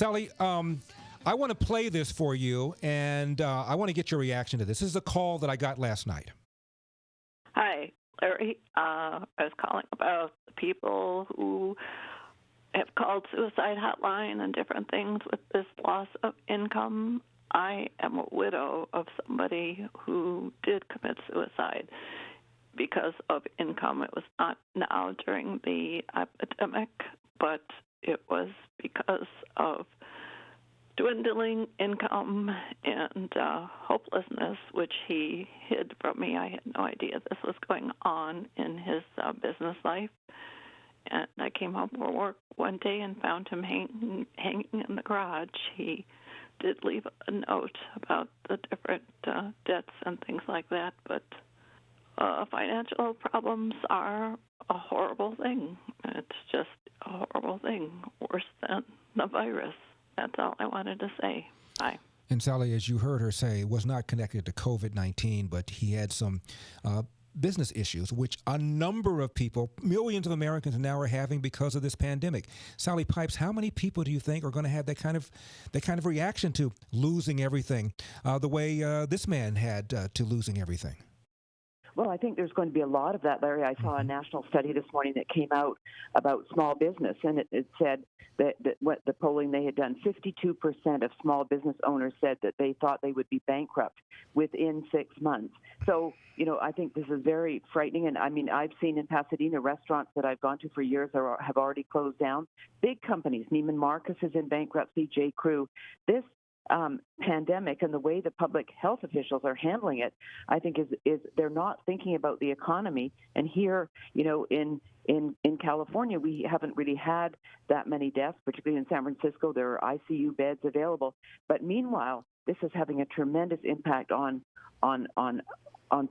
Sally, I want to play this for you, and I want to get your reaction to this. This is a call that I got last night. Hi, Larry. I was calling about the people who have called suicide hotline and different things with this loss of income. I am a widow of somebody who did commit suicide because of income. It was not now during the epidemic, but it was because of dwindling income and hopelessness, which he hid from me. I had no idea this was going on in his business life. And I came home from work one day and found him hanging in the garage. He did leave a note about the different debts and things like that, but financial problems are a horrible thing. It's just a horrible thing, worse than the virus. That's all I wanted to say. Bye. And Sally, as you heard her say, was not connected to COVID-19, but he had some business issues, which a number of people, millions of Americans now are having because of this pandemic. Sally Pipes, how many people do you think are going to have that kind of reaction to losing everything, the way this man had to losing everything? Well, I think there's going to be a lot of that, Larry. I saw a national study this morning that came out about small business, and it said that what the polling they had done, 52% of small business owners said that they thought they would be bankrupt within 6 months. So, I think this is very frightening. And I mean, I've seen in Pasadena restaurants that I've gone to for years have already closed down. Big companies, Neiman Marcus is in bankruptcy, J. Crew. This pandemic and the way the public health officials are handling it, I think is they're not thinking about the economy. And here, in California, we haven't really had that many deaths, particularly in San Francisco. There are ICU beds available. But meanwhile, this is having a tremendous impact on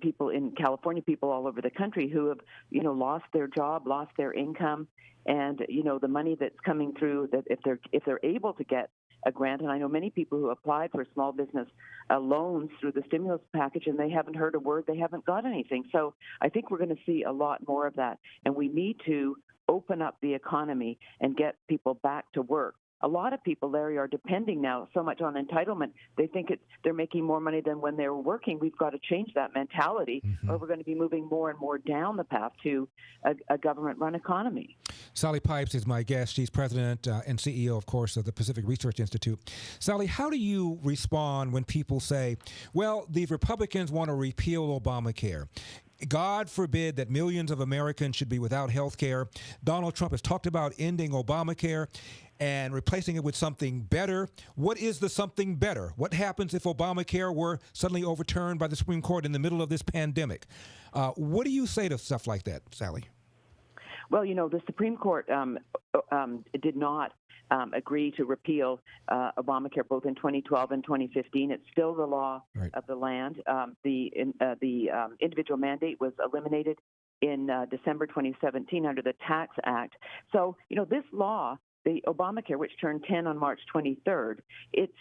people in California, people all over the country who have, lost their job, lost their income, and the money that's coming through. That if they're able to get a grant, and I know many people who applied for small business loans through the stimulus package, and they haven't heard a word, they haven't got anything. So I think we're going to see a lot more of that, and we need to open up the economy and get people back to work. A lot of people, Larry, are depending now so much on entitlement. They think they're making more money than when they were working. We've got to change that mentality, or we're going to be moving more and more down the path to a government-run economy. Sally Pipes is my guest. She's president and CEO, of course, of the Pacific Research Institute. Sally, how do you respond when people say, well, the Republicans want to repeal Obamacare? God forbid that millions of Americans should be without health care. Donald Trump has talked about ending Obamacare and replacing it with something better. What is the something better? What happens if Obamacare were suddenly overturned by the Supreme Court in the middle of this pandemic? What do you say to stuff like that, Sally? Well, the Supreme Court did not agree to repeal Obamacare both in 2012 and 2015. It's still the law of the land. The individual mandate was eliminated in December 2017 under the Tax Act. So, this law, the Obamacare, which turned 10 on March 23rd, it's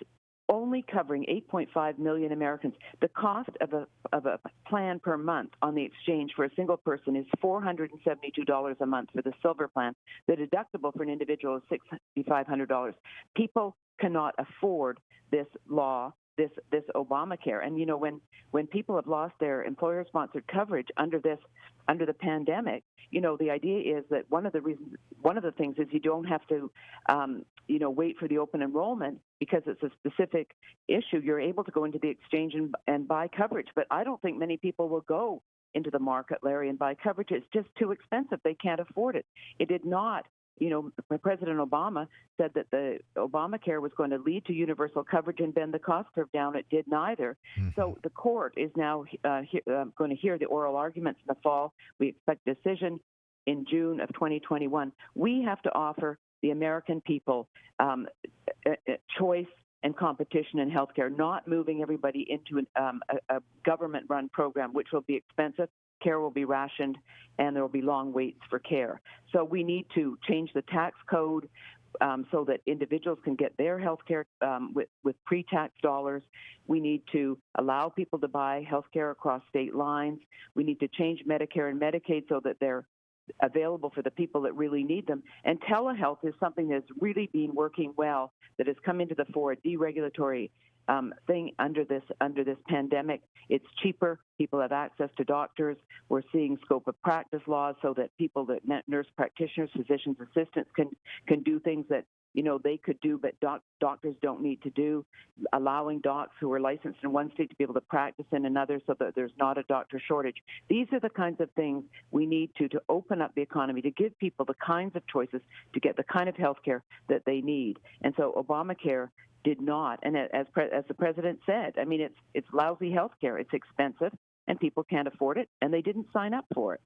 only covering 8.5 million Americans. The cost of a plan per month on the exchange for a single person is $472 a month for the silver plan. The deductible for an individual is $6,500. People cannot afford this law, this Obamacare. And when people have lost their employer-sponsored coverage under the pandemic, the idea is that one of the things is you don't have to wait for the open enrollment because it's a specific issue. You're able to go into the exchange and buy coverage. But I don't think many people will go into the market, Larry, and buy coverage. It's just too expensive. They can't afford it. It did not. President Obama said that the Obamacare was going to lead to universal coverage and bend the cost curve down. It did neither. So the court is now going to hear the oral arguments in the fall. We expect a decision in June of 2021. We have to offer the American people choice and competition in healthcare, not moving everybody into a government-run program, which will be expensive. Care will be rationed, and there will be long waits for care. So we need to change the tax code so that individuals can get their health care with pre-tax dollars. We need to allow people to buy health care across state lines. We need to change Medicare and Medicaid so that they're available for the people that really need them. And telehealth is something that's really been working well, that has come into the fore, a deregulatory thing under this pandemic. It's cheaper. People have access to doctors. We're seeing scope of practice laws so that people, that nurse practitioners, physicians, assistants can do things that they could do, but doctors don't need to do, allowing docs who are licensed in one state to be able to practice in another so that there's not a doctor shortage. These are the kinds of things we need to open up the economy, to give people the kinds of choices to get the kind of health care that they need. And so Obamacare did not. And as the president said, I mean, it's lousy health care. It's expensive, and people can't afford it, and they didn't sign up for it.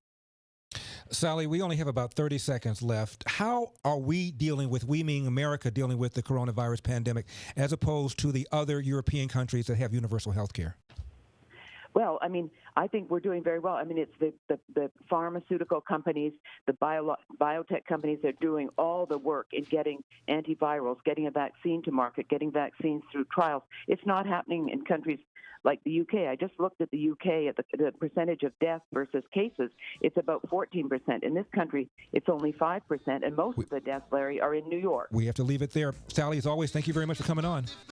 Sally, we only have about 30 seconds left. How are we meaning America, dealing with the coronavirus pandemic as opposed to the other European countries that have universal health care? Well, I mean, I think we're doing very well. I mean, it's the pharmaceutical companies, the biotech companies are doing all the work in getting antivirals, getting a vaccine to market, getting vaccines through trials. It's not happening in countries like the UK. I just looked at the UK at the percentage of deaths versus cases. It's about 14%. In this country, it's only 5%, and most of the deaths, Larry, are in New York. We have to leave it there. Sally, as always, thank you very much for coming on.